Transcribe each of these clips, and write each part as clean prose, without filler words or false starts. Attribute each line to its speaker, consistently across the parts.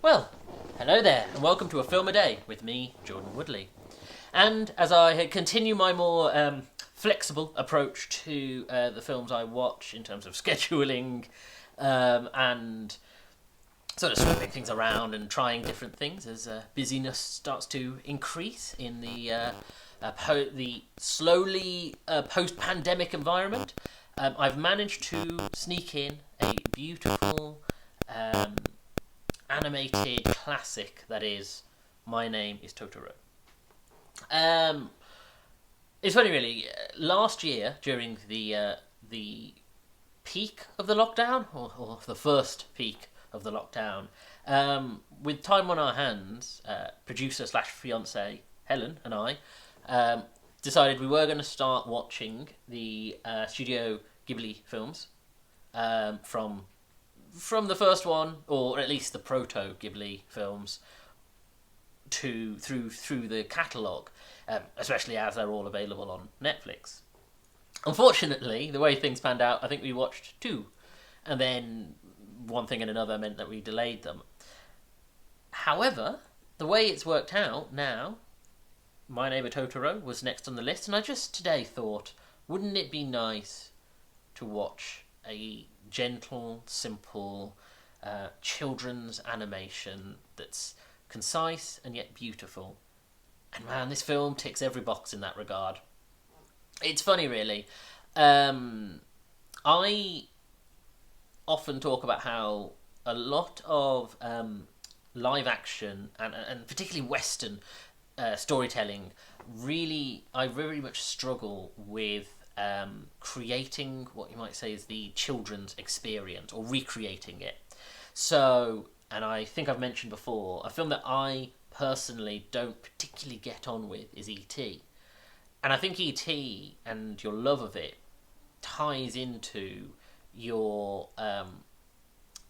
Speaker 1: Well, hello there, and welcome to A Film a Day with me, Jordan Woodley. And as I continue my more flexible approach to the films I watch in terms of scheduling and sort of swapping things around and trying different things as busyness starts to increase in the slowly post-pandemic environment, I've managed to sneak in a beautiful animated classic that is My Name is Totoro. It's funny, really. Last year, during the peak of the lockdown, or the first peak of the lockdown, with time on our hands, producer slash fiance Helen and I decided we were going to start watching the Studio Ghibli films from the first one, or at least the proto Ghibli films, through the catalogue, especially as they're all available on Netflix. Unfortunately, the way things panned out, I think we watched two, and then one thing and another meant that we delayed them. However, the way it's worked out now, My Neighbor Totoro was next on the list, and I just today thought, wouldn't it be nice to watch a gentle, simple children's animation that's concise and yet beautiful? And man, this film ticks every box in that regard. It's funny, really. I often talk about how a lot of live action and particularly Western storytelling, I very much struggle with creating what you might say is the children's experience, or recreating it. So, and I think I've mentioned before, a film that I personally don't particularly get on with is E.T. And I think E.T. and your love of it ties into your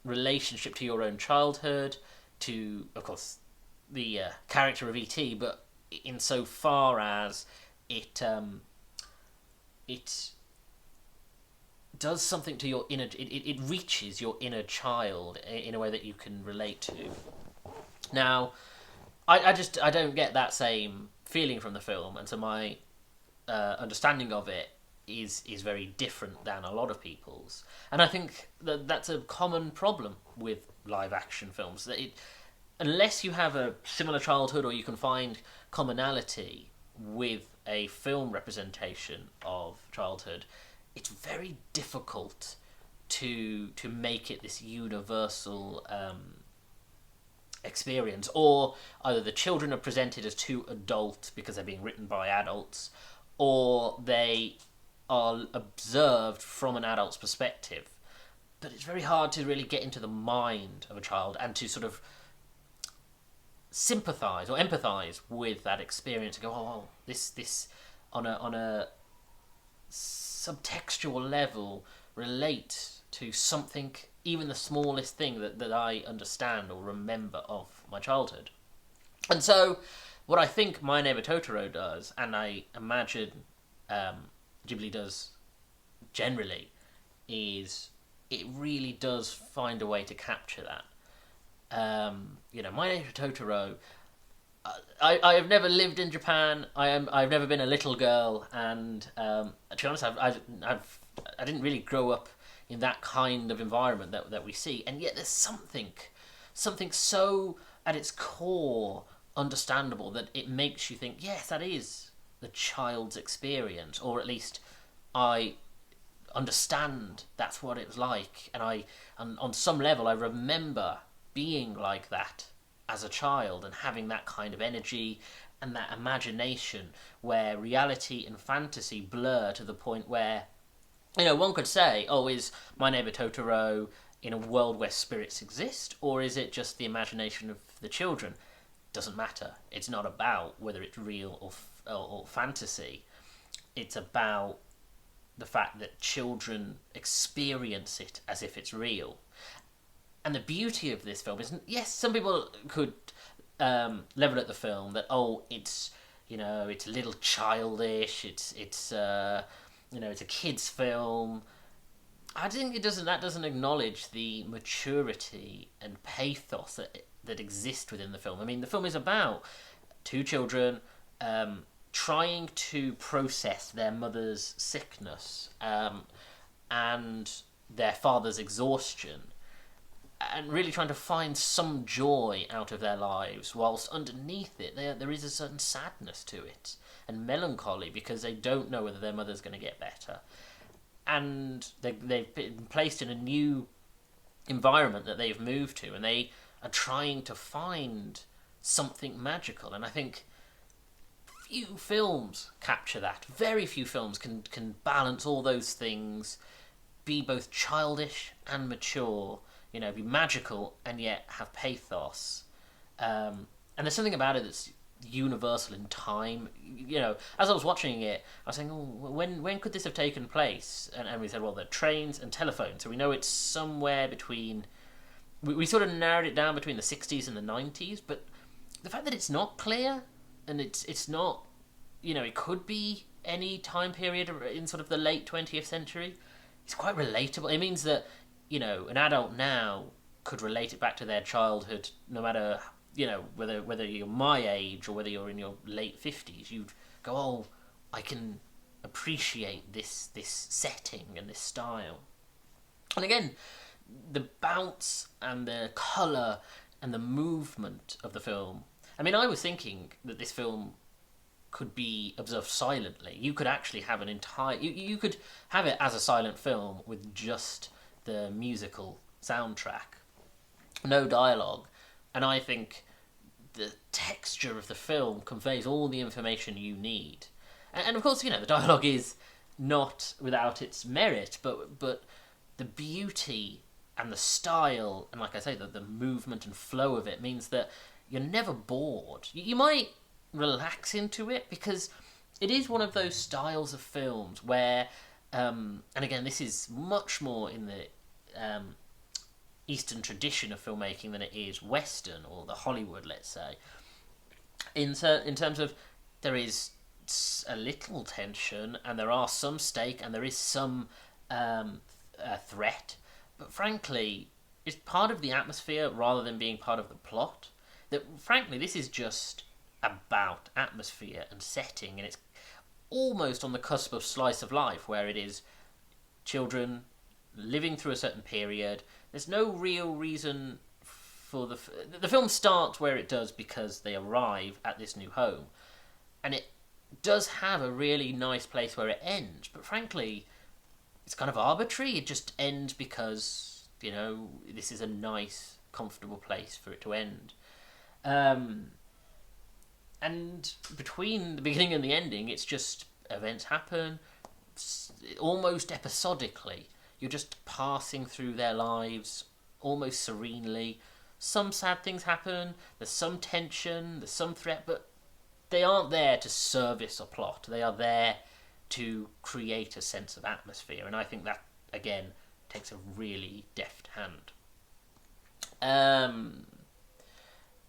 Speaker 1: relationship to your own childhood, to, of course, the character of E.T., but insofar as it does something to your inner... It reaches your inner child in a way that you can relate to. Now, I don't get that same feeling from the film, and so my understanding of it is very different than a lot of people's. And I think that's a common problem with live action films, that unless you have a similar childhood, or you can find commonality with a film representation of childhood, it's very difficult to make it this universal experience. Or either the children are presented as too adult because they're being written by adults, or they are observed from an adult's perspective. But it's very hard to really get into the mind of a child and to sort of sympathise or empathise with that experience and go, oh, this on a subtextual level relates to something, even the smallest thing that I understand or remember of my childhood. And so what I think My Neighbor Totoro does, and I imagine Ghibli does generally, is it really does find a way to capture that. My Neighbor Totoro, I have never lived in Japan. I've never been a little girl, and to be honest, I didn't really grow up in that kind of environment that we see, and yet there's something so at its core understandable that it makes you think, yes, that is the child's experience, or at least I understand that's what it was like, and on some level I remember being like that as a child and having that kind of energy and that imagination where reality and fantasy blur to the point where, one could say, oh, is My Neighbor Totoro in a world where spirits exist, or is it just the imagination of the children? Doesn't matter. It's not about whether it's real or fantasy. It's about the fact that children experience it as if it's real. And the beauty of this film is, yes, some people could level at the film that, it's a little childish. It's a kid's film. I think that doesn't acknowledge the maturity and pathos that that exist within the film. I mean, the film is about two children trying to process their mother's sickness and their father's exhaustion, and really trying to find some joy out of their lives, whilst underneath it there is a certain sadness to it and melancholy, because they don't know whether their mother's going to get better, and they've been placed in a new environment that they've moved to, and they are trying to find something magical. And I think few films capture that. Very few films can balance all those things, be both childish and mature, be magical and yet have pathos. And there's something about it that's universal in time. As I was watching it, I was saying, when could this have taken place? And we said, well, the trains and telephones. So we know it's somewhere between... We sort of narrowed it down between the 60s and the 90s, but the fact that it's not clear, and it's not... it could be any time period in sort of the late 20th century. It's quite relatable. It means that, an adult now could relate it back to their childhood, no matter, whether you're my age or whether you're in your late 50s. You'd go, oh, I can appreciate this setting and this style. And again, the bounce and the colour and the movement of the film. I mean, I was thinking that this film could be observed silently. You could actually have an entire... You could have it as a silent film with just the musical soundtrack. No dialogue. And I think the texture of the film conveys all the information you need. And of course, the dialogue is not without its merit, but the beauty and the style, and like I say, the movement and flow of it means that you're never bored. You might relax into it, because it is one of those styles of films where, and again, this is much more in the Eastern tradition of filmmaking than it is Western or the Hollywood, let's say. In terms of, there is a little tension, and there are some stake, and there is some threat, but frankly, it's part of the atmosphere rather than being part of the plot. That frankly, this is just about atmosphere and setting, and it's almost on the cusp of slice of life, where it is children living through a certain period. There's no real reason for the film starts where it does because they arrive at this new home, and it does have a really nice place where it ends, but frankly, it's kind of arbitrary. It just ends because, this is a nice, comfortable place for it to end. And between the beginning and the ending, it's just events happen almost episodically. You're just passing through their lives almost serenely. Some sad things happen, there's some tension, there's some threat, but they aren't there to service a plot. They are there to create a sense of atmosphere, and I think that, again, takes a really deft hand.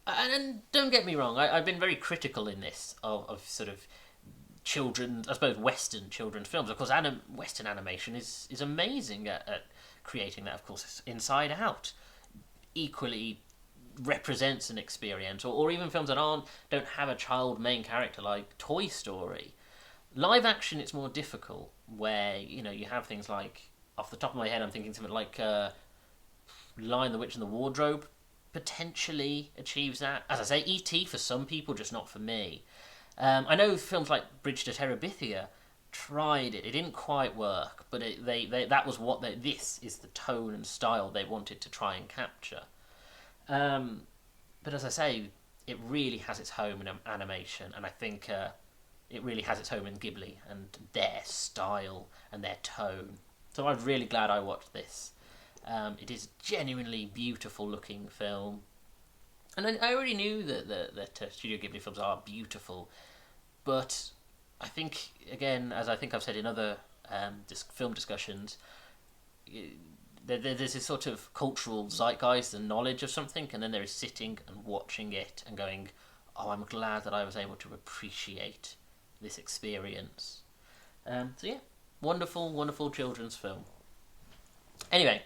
Speaker 1: And don't get me wrong, I've been very critical in this of sort of children, I suppose Western children's films. Of course, Western animation is amazing at creating that. Of course, Inside Out equally represents an experience, or even films that don't have a child main character like Toy Story. Live action, it's more difficult, where you have things like, off the top of my head, I'm thinking something like Lion, the Witch and the Wardrobe potentially achieves that. As I say, E.T. for some people, just not for me. I know films like Bridge to Terabithia tried it. It didn't quite work, but that was this is the tone and style they wanted to try and capture. But as I say, it really has its home in animation, and I think it really has its home in Ghibli and their style and their tone. So I'm really glad I watched this. It is a genuinely beautiful looking film. And I already knew that Studio Ghibli films are beautiful, but I think, again, as I think I've said in other film discussions, there's this sort of cultural zeitgeist and knowledge of something, and then there is sitting and watching it and going, oh, I'm glad that I was able to appreciate this experience. So yeah, wonderful, wonderful children's film. Anyway,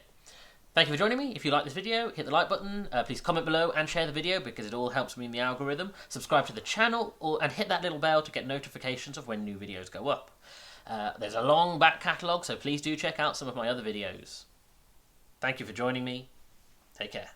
Speaker 1: Thank you for joining me. If you like this video, hit the like button. Please comment below and share the video because it all helps me in the algorithm. Subscribe to the channel and hit that little bell to get notifications of when new videos go up. There's a long back catalogue, so please do check out some of my other videos. Thank you for joining me. Take care.